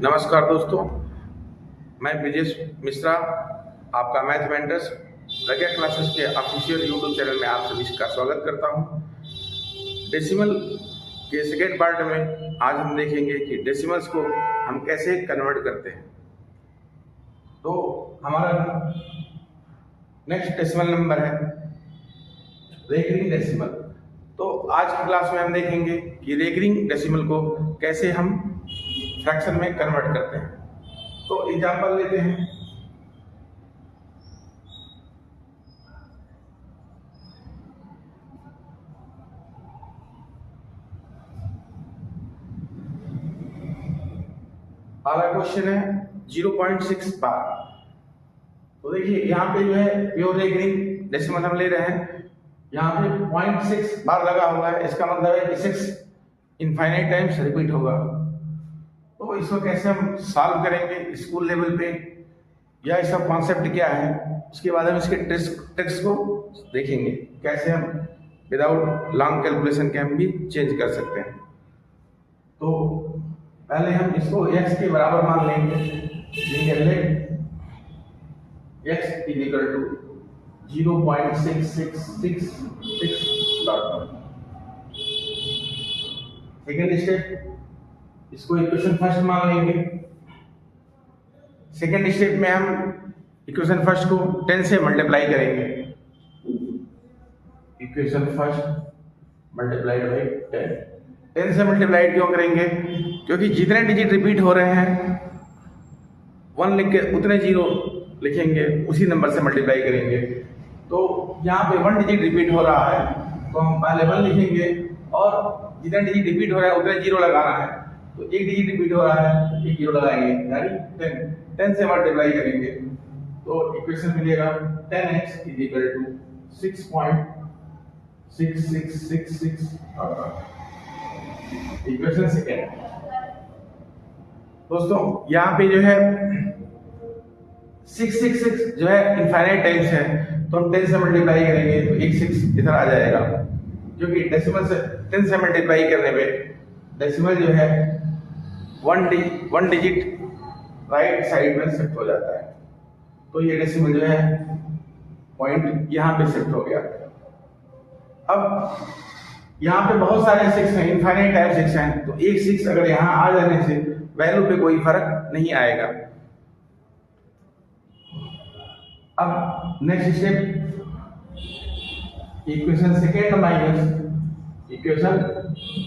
नमस्कार दोस्तों, मैं ब्रिजेश मिश्रा, आपका मैथ मेंटर्स प्रज्ञा क्लासेस के ऑफिशियल यूट्यूब चैनल में आप सभी का स्वागत करता हूं। डेसिमल के सेकेंड पार्ट में आज हम देखेंगे कि डेसिमल्स को हम कैसे कन्वर्ट करते हैं। तो हमारा नेक्स्ट डेसिमल नंबर है रेकरिंग डेसिमल। तो आज की क्लास में हम देखेंगे कि रेकरिंग डेसिमल को कैसे हम फ्रैक्शन में कन्वर्ट करते हैं। तो एग्जांपल लेते हैं। हमारा क्वेश्चन है 0.6 बार। तो देखिए यहाँ पे जो है प्योर रेकरिंग डेसिमल हम ले रहे हैं। यहाँ पे 0.6 बार लगा हुआ है, इसका मतलब है कि 6 इनफाइनाइट टाइम्स रिपीट होगा। तो इसको कैसे हम सॉल्व करेंगे स्कूल लेवल पे, या इसका कॉन्सेप्ट क्या है, उसके बाद हम इसके ट्रिक्स को देखेंगे कैसे हम विदाउट लॉन्ग कैलकुलेशन के हम भी चेंज कर सकते हैं। तो पहले हम इसको x के बराबर मान लेंगे। Let x is equal to 0.6666 dot. Second step, इसको इक्वेशन फर्स्ट मान लेंगे। सेकेंड स्टेप में हम इक्वेशन फर्स्ट को 10 से मल्टीप्लाई करेंगे। इक्वेशन फर्स्ट मल्टीप्लाइड बाई 10 से मल्टीप्लाई क्यों करेंगे? क्योंकि जितने डिजिट रिपीट हो रहे हैं 1 लिख के उतने जीरो लिखेंगे, उसी नंबर से मल्टीप्लाई करेंगे। तो यहाँ पे 1 डिजिट रिपीट हो रहा है तो हम पहले 1 लिखेंगे, और जितने डिजिट रिपीट हो रहा है उतने जीरो लगाना है। तो 1 डिजिट रिपीट हो रहा है तो 1 जीरो लगाएंगे, यानी 10 से मल्टीप्लाई करेंगे। तो इक्वेशन मिलेगा 10x is equal to 6.6666। Equation second. दोस्तों यहाँ पे जो है 666 जो है इनफाइनाइट टाइम्स है, तो हम 10 से मल्टीप्लाई करेंगे तो 1 6 इधर आ जाएगा, क्योंकि डेसिमल से 10 से मल्टीप्लाई करने पे डेसिमल जो है 1 डिजिट राइट साइड में शिफ्ट हो जाता है। तो ये डेसिमल जो है पॉइंट यहाँ पे शिफ्ट हो गया। अब यहाँ पे बहुत सारे 6 हैं, इनफाइनाइट टाइप 6 हैं, तो एक 6 अगर यहाँ आ जाने से वैल्यू पे कोई फर्क नहीं आएगा। अब next step, equation second minus equation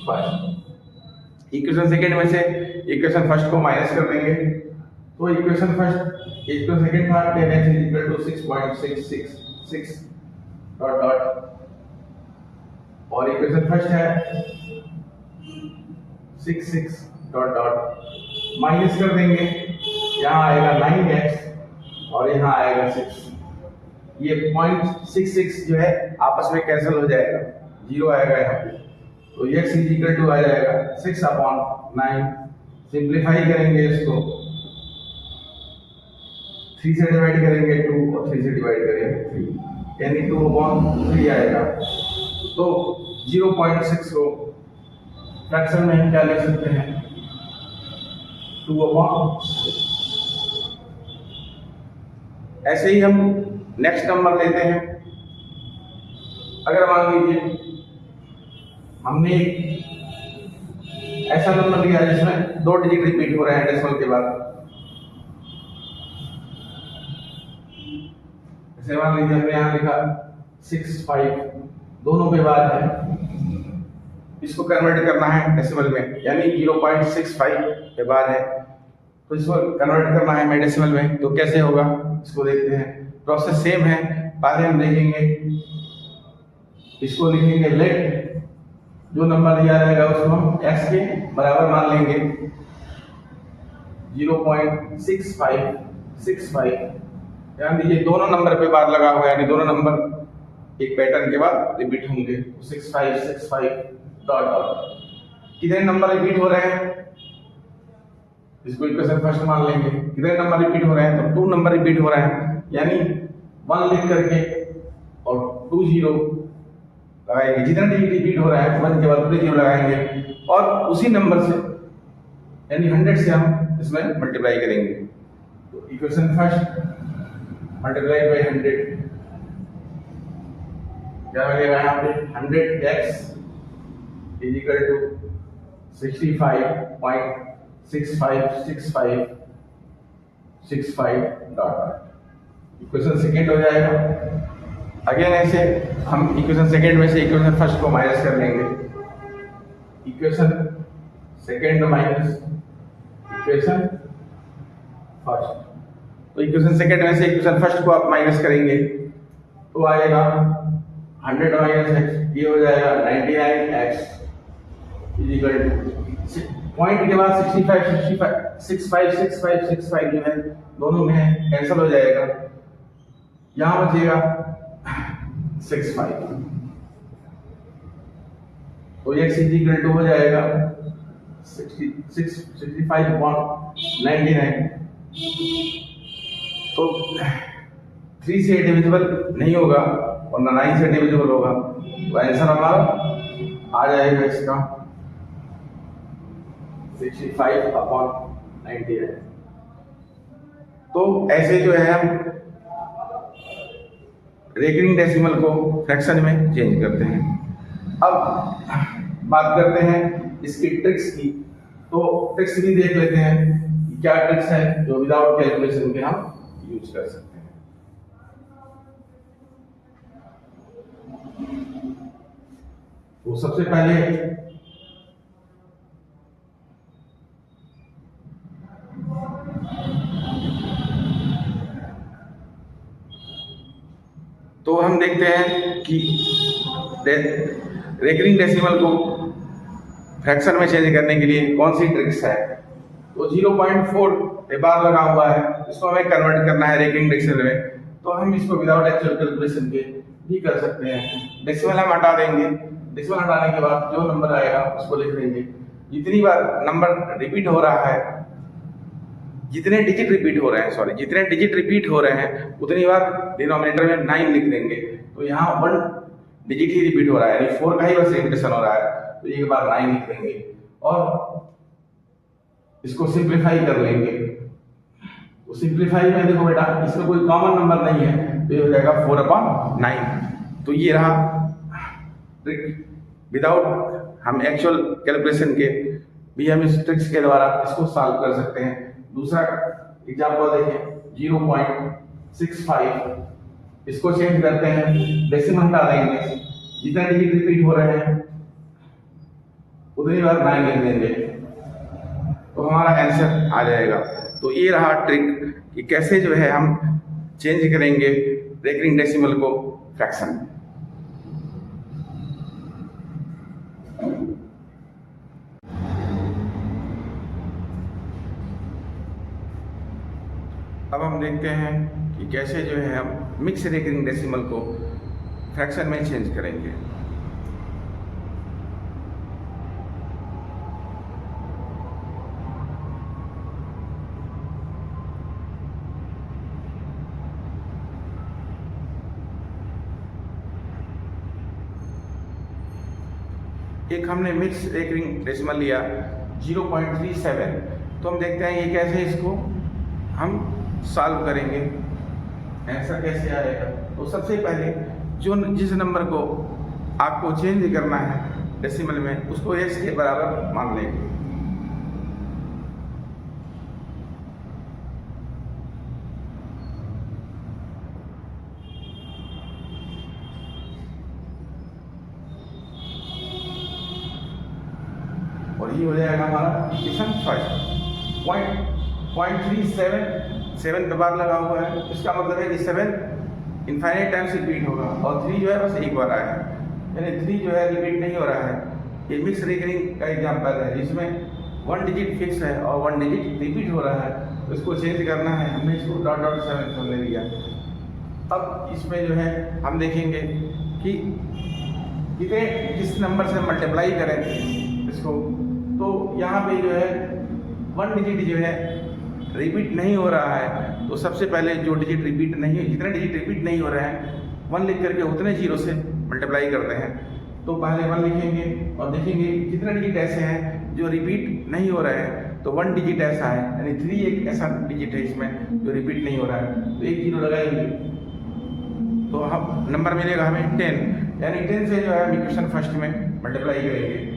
first. Equation second में से इक्वेशन फर्स्ट को माइनस कर देंगे। तो इक्वेशन सेकेंड था 10x is equal to 6.666 dot dot, और इक्वेशन फर्स्ट है 66 डॉट डॉट, माइनस कर देंगे। यहाँ आएगा 9x और यहाँ आएगा 6। ये 0.66 जो है आपस में कैंसिल हो जाएगा, जीरो आएगा यहाँ पे। तो x इज इक्वल टू आ जाएगा 6/9। सिंप्लीफाई करेंगे इसको, 3 से डिवाइड करेंगे 2 और 3 से डिवाइड करेंगे 3, यानी 2/3 आएगा। तो 0.6 को फ्रैक्शन में हम क्या लिख सकते हैं? 2/6। ऐसे ही हम नेक्स्ट नंबर लेते हैं। अगर मान लीजिए हमने ऐसा नंबर लिया जिसमें 2 डिजिट रिपीट हो रहे हैं डेसिमल के बाद। जैसे मान लीजिए हमने यहाँ लिखा 6 5, दोनों पे बाद है, इसको कन्वर्ट करना है डेसिमल में, यानी 0.65 पे बाद है, तो इसको कन्वर्ट करना है हमें डेसिमल में। तो कैसे होगा इसको देखते हैं। प्रोसेस सेम है। पहले हम देखेंगे, इसको लिखेंगे लेट, जो नंबर दिया रहेगा उसको हम x के बराबर मान लेंगे 0.6565। ध्यान दीजिए दोनों नंबर पे बार लगा हुआ है, यानी दोनों नंबर एक पैटर्न के बाद रिपीट होंगे। 6565 डॉट डॉट। कितने नंबर रिपीट हो रहे हैं? इसको इक्वेशन फर्स्ट मान लेंगे। कितने नंबर रिपीट हो रहे हैं? तो 2 नंबर रिपीट हो रहे हैं, यानी 1 लिख करके और 2 जीरो लगाएंगे। जितना डिजिट रिपीट हो रहा है 1 के बाद 2 जीरो लगाएंगे, और उसी नंबर से यानी 100 से हम इसमें मल्टीप्लाई करेंगे। तो इक्वेशन फर्स्ट मल्टीप्लाई बाई 100 क्या मिलेगा यहाँ पे 100x is equal to 65.6565 dot. Equation second हो जाएगा। अगेन ऐसे हम इक्वेशन सेकेंड में से इक्वेशन फर्स्ट को माइनस कर लेंगे। Equation second minus equation first, तो इक्वेशन सेकेंड में से इक्वेशन फर्स्ट को आप माइनस करेंगे तो आएगा 100 माइनस x, ये हो जाएगा 99x is equal two point के बाद 65 जो है दोनों में कैंसिल हो जाएगा, यहां बचेगा 65, तो x इज इक्वल टू हो जाएगा 65.99। तो 3 से डिविजिबल नहीं होगा और ना 9 से डिविजिबल होगा, तो आंसर हमारा आ जाएगा इसका 65/99। तो ऐसे जो है हम रेकरिंग डेसिमल को फ्रैक्शन में चेंज करते हैं। अब बात करते हैं इसकी ट्रिक्स की, तो ट्रिक्स भी देख लेते हैं कि क्या ट्रिक्स है जो विदाउट कैलकुलेशन के हम यूज कर सकते हैं। तो सबसे पहले तो हम देखते हैं कि रेकरिंग डेसिमल को फ्रैक्शन में चेंज करने के लिए कौन सी ट्रिक्स है। तो 0.4 बार लगा हुआ है, इसको हमें कन्वर्ट करना है रेकरिंग डेसिमल में, तो हम इसको विदाउट एक्चुअल कैलकुलेशन के भी कर सकते हैं। डेसिमल हम हटा देंगे, डेसिमल हटाने के बाद जो नंबर आएगा उसको लिख देंगे। जितनी बार नंबर रिपीट हो रहा है, जितने डिजिट रिपीट हो रहे हैं उतनी बार डिनोमिनेटर में 9 लिख देंगे। तो यहाँ 1 डिजिट ही रिपीट हो रहा है, यानी 4 का ही बस रिपीटेशन हो रहा है, तो एक बार 9 लिख देंगे और इसको सिंप्लीफाई कर लेंगे। तो सिंप्लीफाई में देखो बेटा, इसमें कोई कॉमन नंबर नहीं है, तो ये हो जाएगा 4/9। तो ये रहा ट्रिक। विदाउट हम एक्चुअल कैलकुलेशन के भी हम इस ट्रिक्स के द्वारा इसको सॉल्व कर सकते हैं। दूसरा एग्जांपल देखें 0.65, इसको चेंज करते हैं, डेसिमल हटा देंगे, जितने डिजिट रिपीट हो रहे हैं उतनी बार 9 लिख देंगे, तो हमारा आंसर आ जाएगा। तो ये रहा ट्रिक कि कैसे जो है हम चेंज करेंगे रेकरिंग डेसिमल को फ्रैक्शन में। अब हम देखते हैं कि कैसे जो है हम मिक्स रेकरिंग डेसिमल को फ्रैक्शन में चेंज करेंगे। एक हमने मिक्स रेकरिंग डेसिमल लिया 0.37, तो हम देखते हैं ये कैसे इसको हम सॉल्व करेंगे, आंसर कैसे आएगा। तो सबसे पहले जिस नंबर को आपको चेंज करना है डेसिमल में, उसको x के बराबर मान लेंगे। और ये हो जाएगा हमारा इक्वेशन फर्स्ट। 0.37 पे बार लगा हुआ है, इसका मतलब है कि 7 इनफाइनाइट टाइम्स रिपीट होगा और 3 जो है बस एक बार आया है, यानी 3 जो है रिपीट नहीं हो रहा है। ये मिक्स रेकरिंग का एग्जांपल है जिसमें 1 डिजिट फिक्स है और 1 डिजिट रिपीट हो रहा है, तो इसको चेंज करना है। हमने इसको .7 ले लिया। अब इसमें जो है हम देखेंगे कि किस नंबर से मल्टीप्लाई करें इसको, तो यहाँ पे जो है 1 डिजिट जो है रिपीट नहीं हो रहा है, तो सबसे पहले जो डिजिट रिपीट नहीं है, जितने डिजिट रिपीट नहीं हो रहे हैं 1 लिख करके उतने 0 से मल्टीप्लाई करते हैं। तो पहले 1 लिखेंगे और देखेंगे कितने डिजिट ऐसे हैं जो रिपीट नहीं हो रहे हैं, तो 1 डिजिट ऐसा है, यानी 3 एक ऐसा डिजिट है इसमें जो रिपीट नहीं हो रहा है, तो एक जीरो लगाएंगे तो हम नंबर मिलेगा हमें 10, यानी 10 से जो है हम इक्वेशन फर्स्ट में मल्टीप्लाई करेंगे।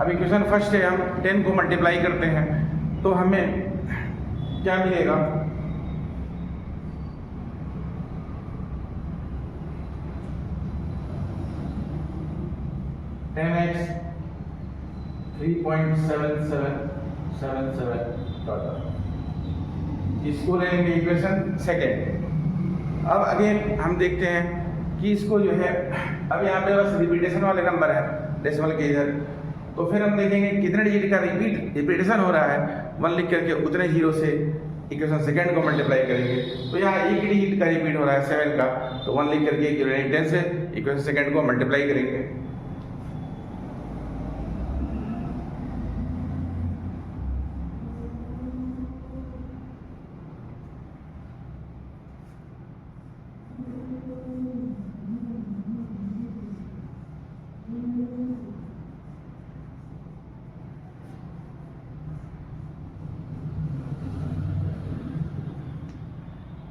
अब इक्वेशन फर्स्ट है, हम 10 को मल्टीप्लाई करते हैं तो हमें क्या मिलेगा, x 3.7777 इसको लेंगे इक्वेशन सेकेंड। अब अगेन हम देखते हैं कि इसको जो है, अब यहाँ पे बस रिपीटेशन वाले नंबर है डेसिमल के इधर, तो फिर हम देखेंगे कितने डिजिट का रिपीटेशन हो रहा है, 1 लिख करके उतने जीरो से इक्वेशन सेकेंड को मल्टीप्लाई करेंगे। तो यहाँ एक डिजिट का रिपीट हो रहा है 7 का, तो 1 लिख करके 10 से इक्वेशन सेकेंड को मल्टीप्लाई करेंगे।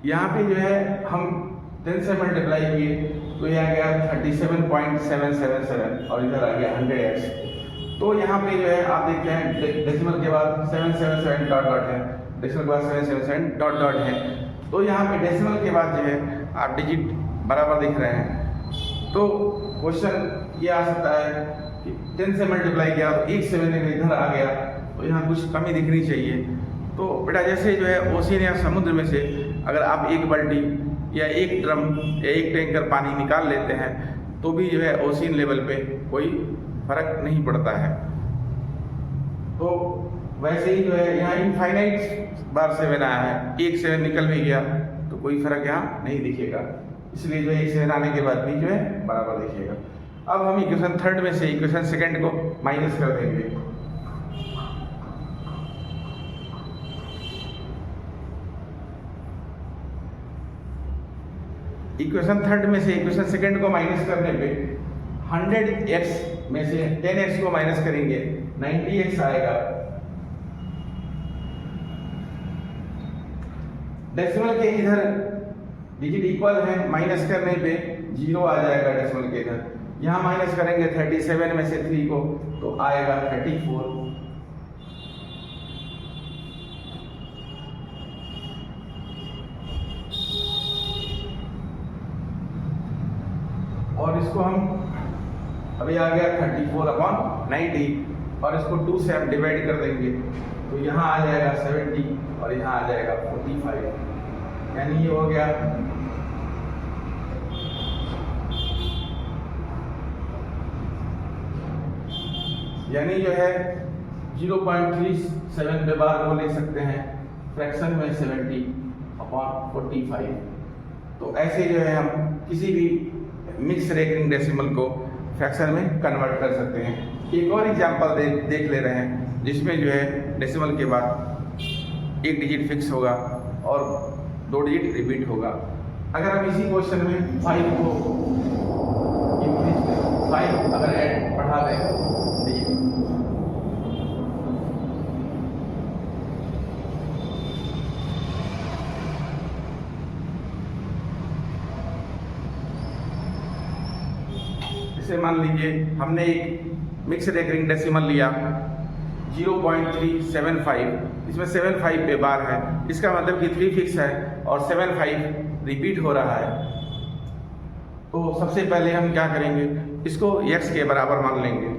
यहाँ पे जो है हम 10 से मल्टीप्लाई किए तो यहाँ गया 37.777 और इधर आ गया 100x। तो यहाँ पे जो है आप देखते हैं डेसिमल के बाद 777 डॉट डॉट है, डेसिमल के बाद 777 डॉट डॉट है, तो यहाँ पे डेसिमल के बाद जो है आप डिजिट बराबर दिख रहे हैं। तो क्वेश्चन ये आ सकता है कि 10 से मल्टीप्लाई किया तो एक 7 इधर आ गया, तो यहाँ कुछ कमी दिखनी चाहिए। तो बेटा जैसे जो है ओशियन या समुद्र में से अगर आप एक बाल्टी या एक ड्रम या एक टैंकर पानी निकाल लेते हैं तो भी जो है ओशियन लेवल पे कोई फर्क नहीं पड़ता है। तो वैसे ही जो है यहाँ इनफाइनाइट बार 7 आया है, एक 7 निकल भी गया तो कोई फर्क यहाँ नहीं दिखेगा, इसलिए जो है एक 7 आने के बाद भी जो है बराबर दिखेगा। अब हम इक्वेशन थर्ड में से इक्वेशन सेकेंड को माइनस कर देंगे। इक्वेशन थर्ड में से इक्वेशन सेकेंड को माइनस करने पे 100x में से 10x को माइनस करेंगे 90x आएगा। डेसिमल के इधर डिजिट इक्वल है, माइनस करने पे 0 आ जाएगा डेसिमल के इधर। यहाँ माइनस करेंगे 37 में से 3 को तो आएगा 34। और इसको हम अभी आ गया 34/90 और इसको 2 से हम डिवाइड कर देंगे तो यहाँ आ जाएगा 70 और यहाँ आ जाएगा 45, यानी ये हो गया यानी जो है 0.37 पे बार को ले सकते हैं फ्रैक्शन में 70/45। तो ऐसे जो है हम किसी भी मिक्स रेकरिंग डेसिमल को फ्रैक्शन में कन्वर्ट कर सकते हैं। एक और एग्जांपल देख ले रहे हैं जिसमें जो है डेसिमल के बाद एक डिजिट फिक्स होगा और 2 डिजिट रिपीट होगा। अगर हम इसी क्वेश्चन में 5 को इंक्रीज 5 अगर ऐड बढ़ा दें डिजिट, जैसे मान लीजिए हमने एक मिक्स रेकरिंग डेसिमल लिया 0.375, इसमें 75 पे बार है, इसका मतलब कि 3 फिक्स है और 75 रिपीट हो रहा है। तो सबसे पहले हम क्या करेंगे, इसको x के बराबर मान लेंगे।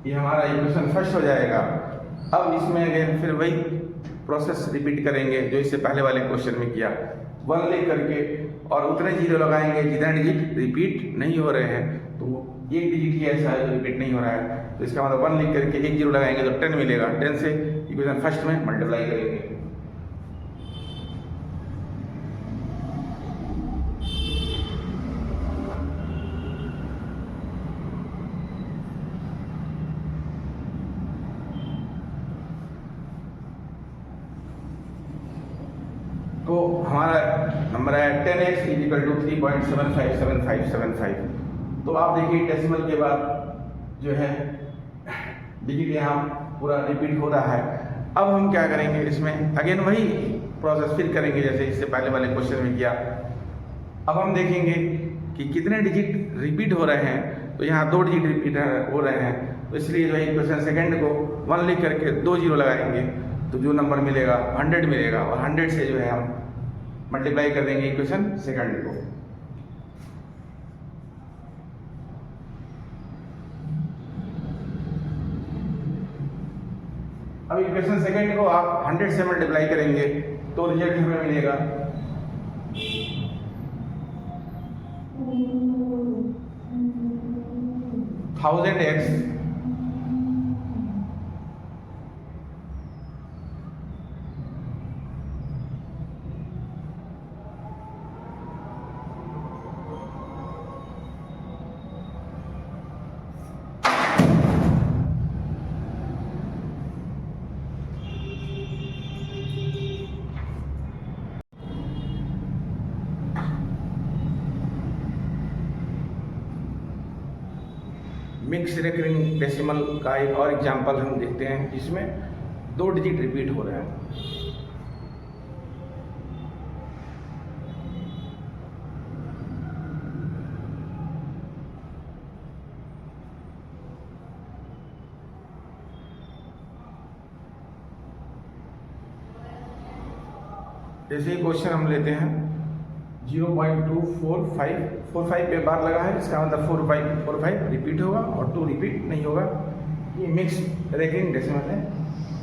ये हमारा इक्वेशन फर्स्ट हो जाएगा। अब इसमें अगेन फिर वही प्रोसेस रिपीट करेंगे जो इससे पहले वाले क्वेश्चन में किया, 1 लिख करके और उतने जीरो लगाएंगे जितने डिजिट रिपीट नहीं हो रहे हैं। तो एक डिजिट ही ऐसा है जो रिपीट नहीं हो रहा है, तो इसका मतलब 1 लिख करके एक जीरो लगाएंगे तो 10 मिलेगा, 10 से इक्वेशन फर्स्ट में मल्टीप्लाई करेंगे। नंबर आया 10x इक्वल टू 3.757575। तो आप देखिए डेसिमल के बाद जो है डिजिट यहाँ पूरा रिपीट हो रहा है। अब हम क्या करेंगे, इसमें अगेन वही प्रोसेस फिर करेंगे जैसे इससे पहले वाले क्वेश्चन में किया। अब हम देखेंगे कि कितने डिजिट रिपीट हो रहे हैं। तो यहाँ 2 डिजिट रिपीट हो रहे हैं, तो इसलिए जो है इक्वेशन सेकंड को 1 लिख करके 2 जीरो लगाएंगे, तो जो नंबर मिलेगा 100 मिलेगा, और 100 से जो है हम मल्टीप्लाई कर देंगे इक्वेशन सेकंड को। अब इक्वेशन सेकंड को आप 100 से मल्टीप्लाई करेंगे तो रिजल्ट हमें मिलेगा 1000x मिक्स रिकरिंग डेसिमल का एक और एग्जांपल हम देखते हैं जिसमें 2 डिजिट रिपीट हो रहे हैं। जैसे क्वेश्चन हम लेते हैं 0.24545 पे बार लगा है, इसका मतलब 4545 रिपीट होगा और 2 रिपीट नहीं होगा। ये मिक्स रेकरिंग डेसिमल है,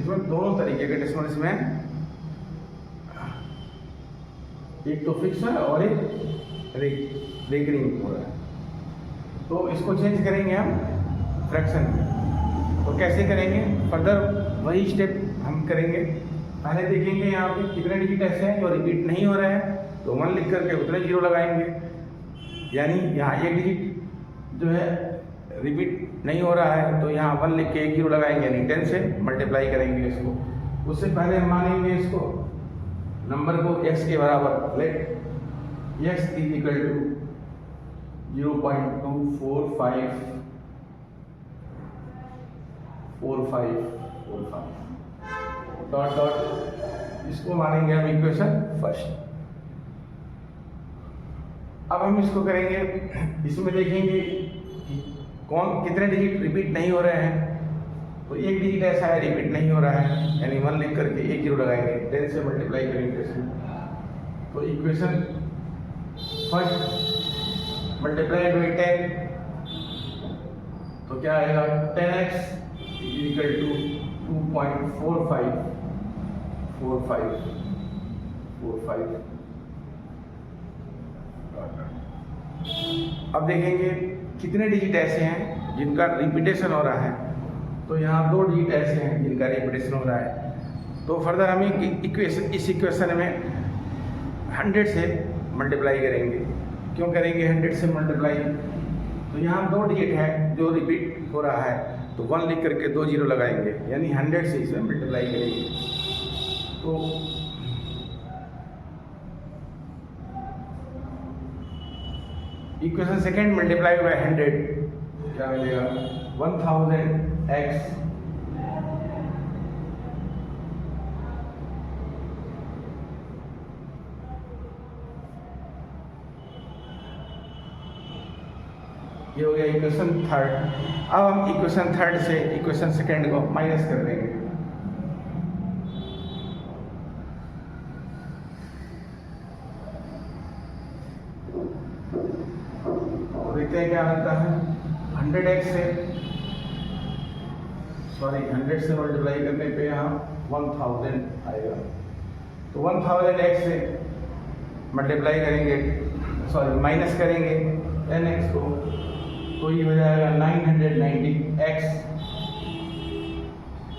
इसमें दोनों तरीके के डेसिमल इसमें एक तो फिक्स है और एक रेकरिंग हो रहा है। तो इसको चेंज करेंगे हम फ्रैक्शन में। तो कैसे करेंगे, फर्दर वही स्टेप हम करेंगे। पहले देखेंगे यहाँ पे कितने डिजिट ऐसे हैं जो रिपीट नहीं हो रहे हैं, तो 1 लिख करके उतने जीरो लगाएंगे। यानी यहाँ एक डिजिट जो है रिपीट नहीं हो रहा है, तो यहाँ 1 लिख के 1 जीरो लगाएंगे, यानी 10 से मल्टीप्लाई करेंगे इसको। उससे पहले हम मानेंगे इसको नंबर को x के बराबर, let x is equal to 0.24545 dot dot, इसको मानेंगे हम इक्वेशन फर्स्ट। अब हम इसको करेंगे, इसमें देखेंगे कि कितने डिजिट रिपीट नहीं हो रहे हैं। तो एक डिजिट ऐसा है रिपीट नहीं हो रहा है, यानी 1 लिख करके 1 जीरो लगाएंगे, 10 से मल्टीप्लाई करेंगे इसमें। तो इक्वेशन फर्स्ट मल्टीप्लाई बाई 10, तो क्या आएगा 10x इक्वल टू 2.4545। अब देखेंगे कितने डिजिट ऐसे हैं जिनका रिपीटेशन हो रहा है। तो यहाँ 2 डिजिट ऐसे हैं जिनका रिपीटेशन हो रहा है। तो फर्दर हम इस इक्वेशन में 100 से मल्टीप्लाई करेंगे। क्यों करेंगे 100 से मल्टीप्लाई, तो यहाँ 2 डिजिट है जो रिपीट हो रहा है, तो 1 लिख करके 2 जीरो लगाएंगे, यानी 100 से इसमें मल्टीप्लाई करेंगे। तो इक्वेशन सेकेंड मल्टीप्लाई बाय 100 क्या मिलेगा 1000x ये हो गया इक्वेशन थर्ड। अब हम इक्वेशन थर्ड से इक्वेशन सेकेंड को माइनस कर देंगे। देखते हैं क्या आता है। 100x से 100 से मल्टीप्लाई करने पे यहाँ 1000 आएगा। तो 1000x से मल्टीप्लाई करेंगे, माइनस करेंगे nx को, तो ये हो जाएगा 990x।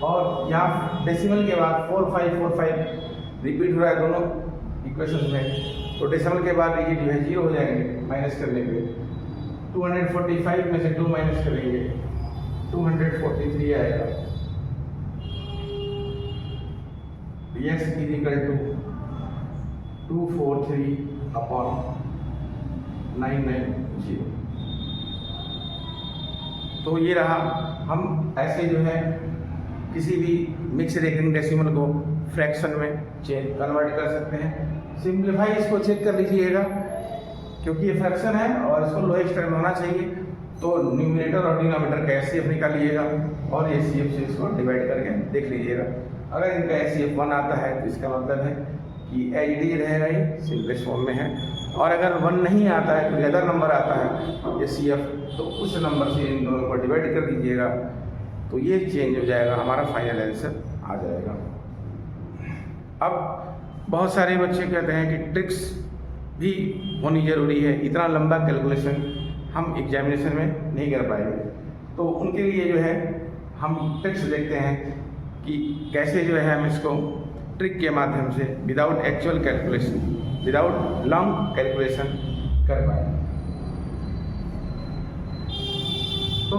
और यहाँ डेसिमल के बाद 4545 रिपीट हो रहा है दोनों इक्वेशन में, तो डेसिमल के बाद ये जो है 0 हो जाएंगे माइनस करने पे। 245 में से 2 माइनस करेंगे, 243 आएगा। x is equal to 243 upon 990। तो ये रहा, हम ऐसे जो है किसी भी मिक्स रेकरिंग डेसिमल को फ्रैक्शन में कन्वर्ट कर सकते हैं। सिंप्लीफाई इसको चेक कर लीजिएगा, क्योंकि ये फ्रैक्शन है और इसको लोएस्ट टर्म होना चाहिए, तो न्यूमरेटर और डिनोमिनेटर का एचसीएफ निकालिएगा और एचसीएफ से इसको डिवाइड करके देख लीजिएगा। अगर इनका एचसीएफ 1 आता है तो इसका मतलब है कि एच डी रहेगा, ये सिंपलेस्ट फॉर्म में है। और अगर 1 नहीं आता है, कोई अदर नंबर आता है एचसीएफ, तो उस नंबर से इन दोनों को डिवाइड कर दीजिएगा, तो ये चेंज हो जाएगा, हमारा फाइनल आंसर आ जाएगा। अब बहुत सारे बच्चे कहते हैं कि ट्रिक्स भी होनी ज़रूरी है, इतना लंबा कैलकुलेशन हम एग्जामिनेशन में नहीं कर पाएंगे, तो उनके लिए जो है हम ट्रिक्स देखते हैं कि कैसे जो है हम इसको ट्रिक के माध्यम से without actual calculation, without long calculation कर पाएंगे। तो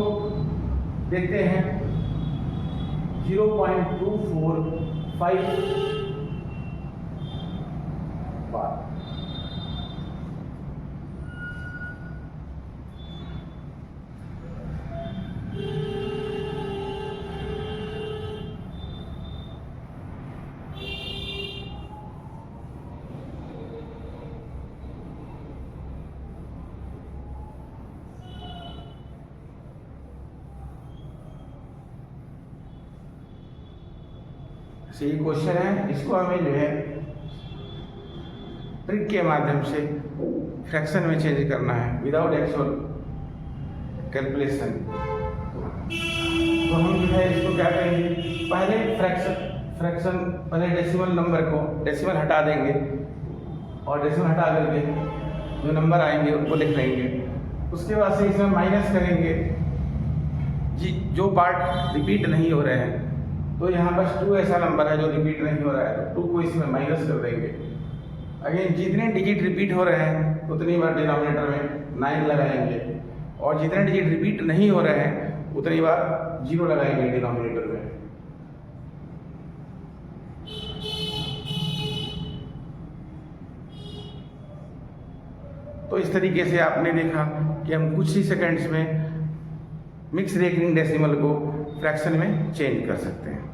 देखते हैं 0.245 बार। ये क्वेश्चन है, इसको हमें जो है ट्रिक के माध्यम से फ्रैक्शन में चेंज करना है विदाउट एक्चुअल कैलकुलेशन। तो हम जो है इसको क्या करेंगे, पहले पहले डेसिमल नंबर को डेसिमल हटा देंगे और डेसिमल हटा करके जो नंबर आएंगे उनको लिख लेंगे। उसके बाद से इसमें माइनस करेंगे जी, जो पार्ट रिपीट नहीं हो रहे हैं, तो यहाँ बस 2 ऐसा नंबर है जो रिपीट नहीं हो रहा है, तो 2 को इसमें माइनस कर देंगे। अगेन जितने डिजिट रिपीट हो रहे हैं उतनी बार डिनोमिनेटर में 9 लगाएंगे, और जितने डिजिट रिपीट नहीं हो रहे हैं उतनी बार 0 लगाएंगे डिनोमिनेटर में। तो इस तरीके से आपने देखा कि हम कुछ ही सेकंड्स में मिक्स रेकरिंग डेसिमल को फ्रैक्शन में चेंज कर सकते हैं।